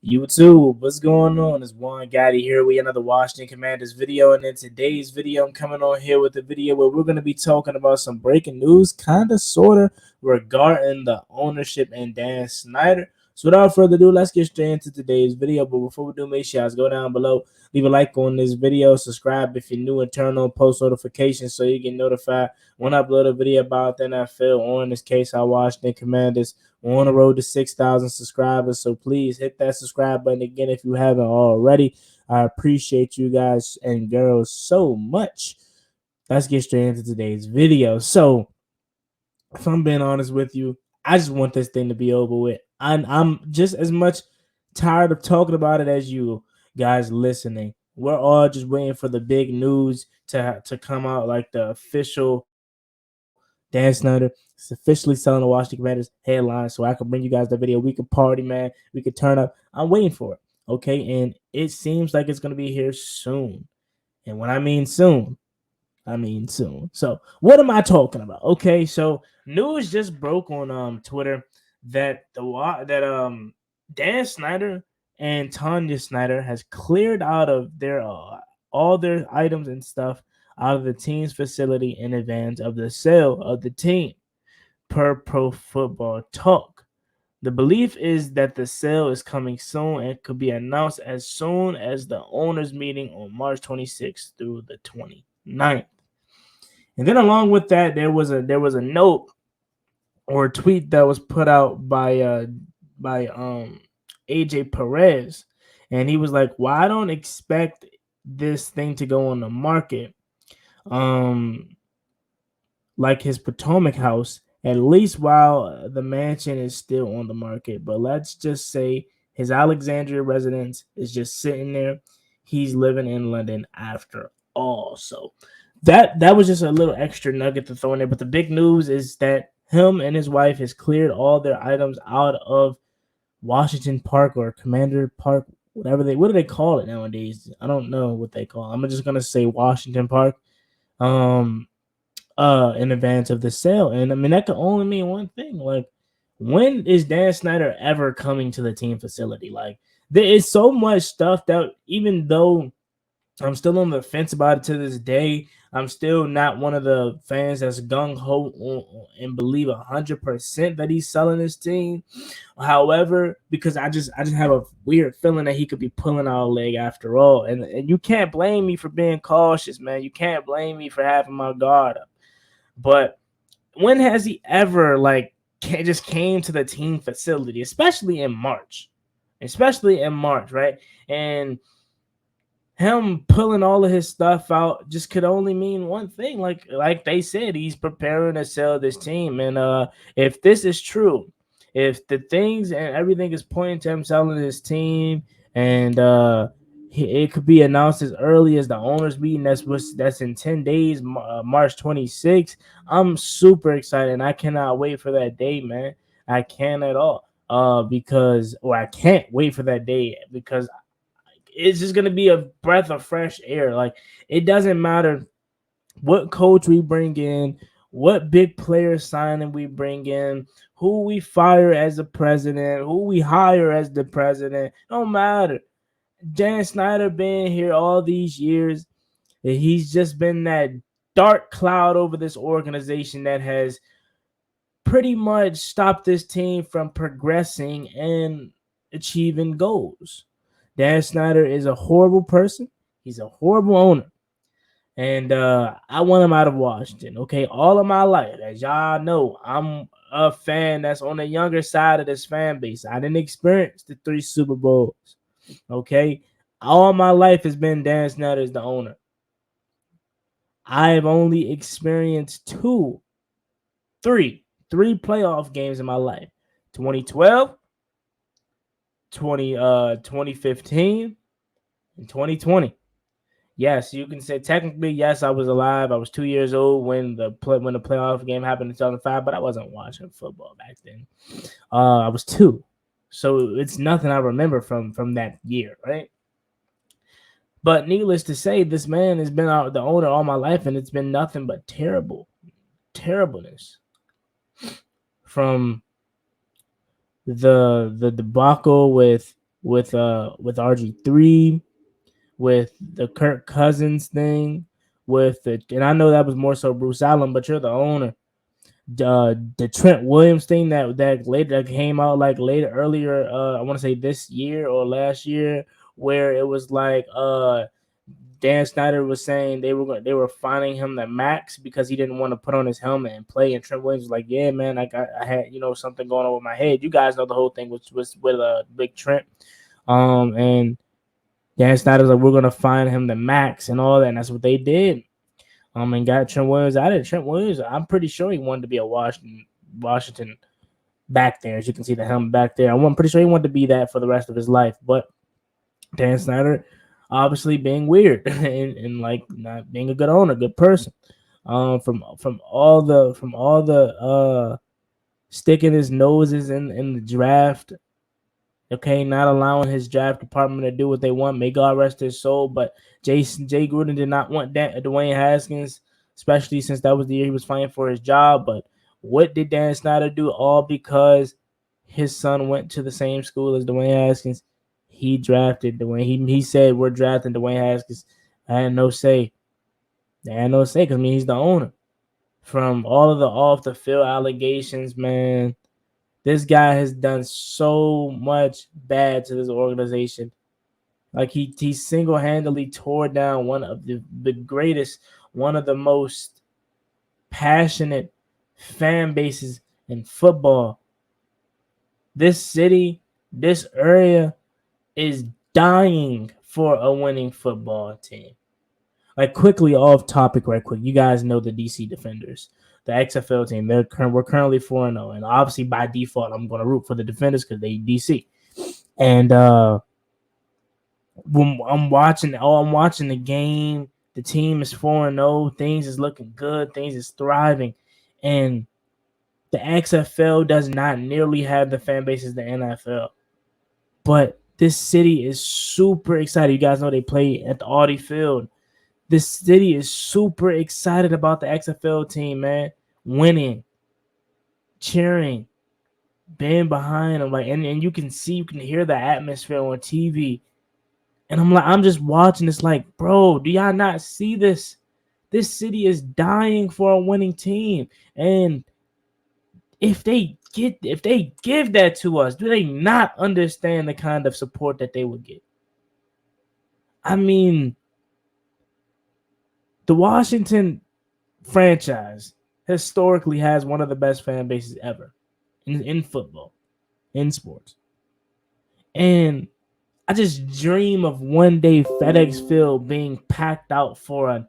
YouTube, what's going on? It's Juan Gotti here with another Washington Commanders video, and in today's video, I'm coming on here with a video where we're going to be talking about some breaking news, kind of, sort of, regarding the ownership and Dan Snyder. So without further ado, let's get straight into today's video. But before we do, make sure you guys go down below, leave a like on this video, subscribe if you're new, and turn on post notifications so you get notified when I upload a video about the NFL, or in this case, our Washington Commanders. We're on the road to 6,000 subscribers, so please hit that subscribe button again if you haven't already. I appreciate you guys and girls so much. Let's get straight into today's video. So, if I'm being honest with you, I just want this thing to be over with. I'm just as much tired of talking about it as you guys listening. We're all just waiting for the big news to come out, like the official Dan Snyder is officially selling the Washington Commanders headline, so I can bring you guys the video. We could party, man. We could turn up. I'm waiting for it, okay? And it seems like it's going to be here soon. And when I mean soon, I mean soon. So what am I talking about? Okay, so news just broke on Twitter that Dan Snyder and Tanya Snyder has cleared out of their all their items and stuff out of the team's facility in advance of the sale of the team, per Pro Football Talk. The belief is that the sale is coming soon and could be announced as soon as the owners' meeting on March 26th through the 29th. And then along with that, there was a note or a tweet that was put out by AJ Perez, and he was like, "Well, I don't expect this thing to go on the market like his Potomac house, at least while the mansion is still on the market. But let's just say his Alexandria residence is just sitting there. He's living in London after all." So that was just a little extra nugget to throw in there. But the big news is that him and his wife has cleared all their items out of Washington Park or Commander Park, what do they call it nowadays? I don't know what they call it. I'm just gonna say Washington Park. In advance of the sale. And I mean, that could only mean one thing. Like, when is Dan Snyder ever coming to the team facility? Like, there is so much stuff that, even though I'm still on the fence about it to this day, I'm still not one of the fans that's gung-ho and believe 100% that he's selling his team. However, because I just have a weird feeling that he could be pulling our leg after all. And you can't blame me for being cautious, man. You can't blame me for having my guard up. But when has he ever just came to the team facility, especially in March, right? And him pulling all of his stuff out just could only mean one thing. Like they said, he's preparing to sell this team. And if this is true, if the things and everything is pointing to him selling his team, and it could be announced as early as the owners meeting that's in 10 days, March 26th. I'm super excited, and I cannot wait for that day, man. I can't at all. I can't wait for that day because it's just gonna be a breath of fresh air. Like, it doesn't matter what coach we bring in, what big player signing we bring in, who we fire as the president, who we hire as the president. Don't matter. Dan Snyder being here all these years, he's just been that dark cloud over this organization that has pretty much stopped this team from progressing and achieving goals. Dan Snyder is a horrible person. He's a horrible owner. And I want him out of Washington, okay? All of my life, as y'all know, I'm a fan that's on the younger side of this fan base. I didn't experience the 3 Super Bowls, okay? All my life has been Dan Snyder as the owner. I've only experienced three playoff games in my life. 2012, 2015, and 2020. Yes, you can say technically, yes, I was alive. I was 2 years old when the playoff game happened in 2005, but I wasn't watching football back then. I was 2, so it's nothing I remember from that year, right? But needless to say, this man has been the owner all my life, and it's been nothing but terribleness. From the debacle with with RG3, with the Kirk Cousins thing, with the, and I know that was more so Bruce Allen, but you're the owner. The Trent Williams thing that later that came out like later earlier, I want to say this year or last year, where it was like Dan Snyder was saying they were fining him the max because he didn't want to put on his helmet and play. And Trent Williams was like, "Yeah, man, I had something going on with my head." You guys know the whole thing was with Big Trent, and Dan Snyder's like, "We're gonna fine him the max and all that," and that's what they did. And got Trent Williams out of it. Trent Williams, I'm pretty sure he wanted to be a Washington back there. As you can see the helmet back there, I'm pretty sure he wanted to be that for the rest of his life, but Dan Snyder obviously being weird and like not being a good owner, good person. From all the sticking his noses in the draft. Okay, not allowing his draft department to do what they want. May God rest his soul. But Jay Gruden did not want Dwayne Haskins, especially since that was the year he was fighting for his job. But what did Dan Snyder do? All because his son went to the same school as Dwayne Haskins. He drafted Dwayne. He said, "We're drafting Dwayne Haskins." I had no say. I had no say because he's the owner. From all of the off the field allegations, man, this guy has done so much bad to this organization. Like he single handedly tore down one of the greatest, one of the most passionate fan bases in football. This city, this area is dying for a winning football team. Like quickly off topic, right quick. You guys know the DC Defenders, the XFL team. We're currently 4-0, and obviously by default, I'm going to root for the Defenders because they DC. And when I'm watching the game, the team is 4-0. Things is looking good. Things is thriving, and the XFL does not nearly have the fan base as the NFL. But this city is super excited. You guys know they play at the Audi Field. This city is super excited about the XFL team, man. Winning, cheering, being behind them. Like, and you can hear the atmosphere on TV. And I'm just watching this like, bro, do y'all not see this? This city is dying for a winning team. And if they give that to us, do they not understand the kind of support that they would get? I mean, the Washington franchise historically has one of the best fan bases ever in football, in sports. And I just dream of one day FedEx Field being packed out for a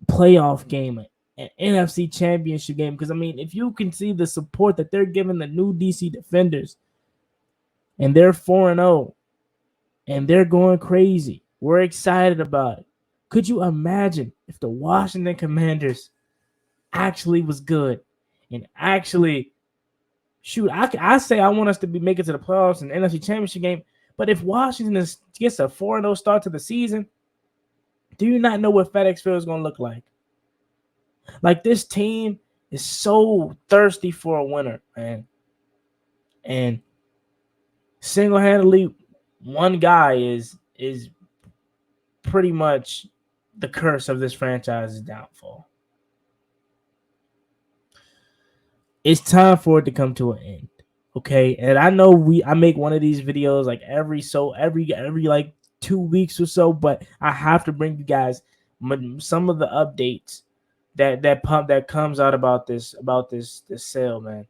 playoff game, an NFC championship game. Because, if you can see the support that they're giving the new DC Defenders, and they're 4-0, and they're going crazy, we're excited about it. Could you imagine if the Washington Commanders actually was good and actually I say I want us to be making to the playoffs and the NFC Championship game, but if Washington gets a 4-0 start to the season, do you not know what FedEx Field is going to look like? Like, this team is so thirsty for a winner, man. And single-handedly, one guy is pretty much the curse of this franchise's downfall. It's time for it to come to an end. Okay. And I know I make one of these videos like every like 2 weeks or so, but I have to bring you guys some of the updates that comes out about this sale, man.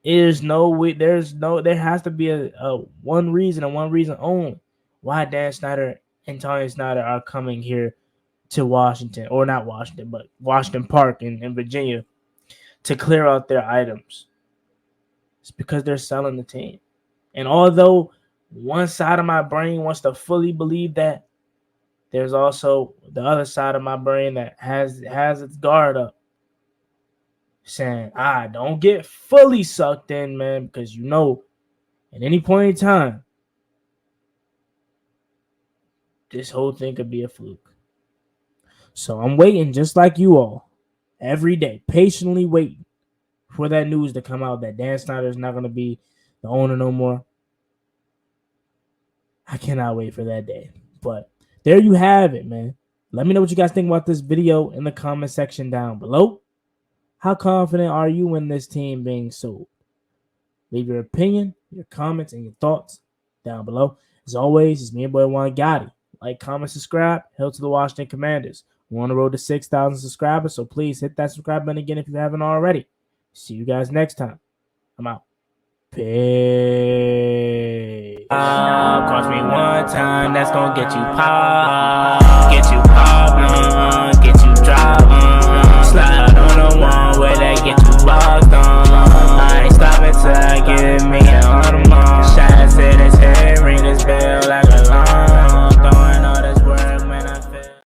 There has to be a one reason and one reason only why Dan Snyder and Tony Snyder are coming here to Washington, or not Washington, but Washington Park in Virginia to clear out their items. It's because they're selling the team. And although one side of my brain wants to fully believe that, there's also the other side of my brain that has its guard up, saying, don't get fully sucked in, man, because at any point in time, this whole thing could be a fluke. So I'm waiting, just like you all, every day, patiently waiting for that news to come out that Dan Snyder is not going to be the owner no more. I cannot wait for that day. But there you have it, man. Let me know what you guys think about this video in the comment section down below. How confident are you in this team being sold? Leave your opinion, your comments, and your thoughts down below. As always, it's me and boy Juan Gotti. Like, comment, subscribe. Hail to the Washington Commanders. We're on the road to 6,000 subscribers, so please hit that subscribe button again if you haven't already. See you guys next time. I'm out. Peace. Cross me one time, that's gonna get you pop, get you poppin', get you droppin'. Slide on the one where they get you boxed on. I ain't stopping till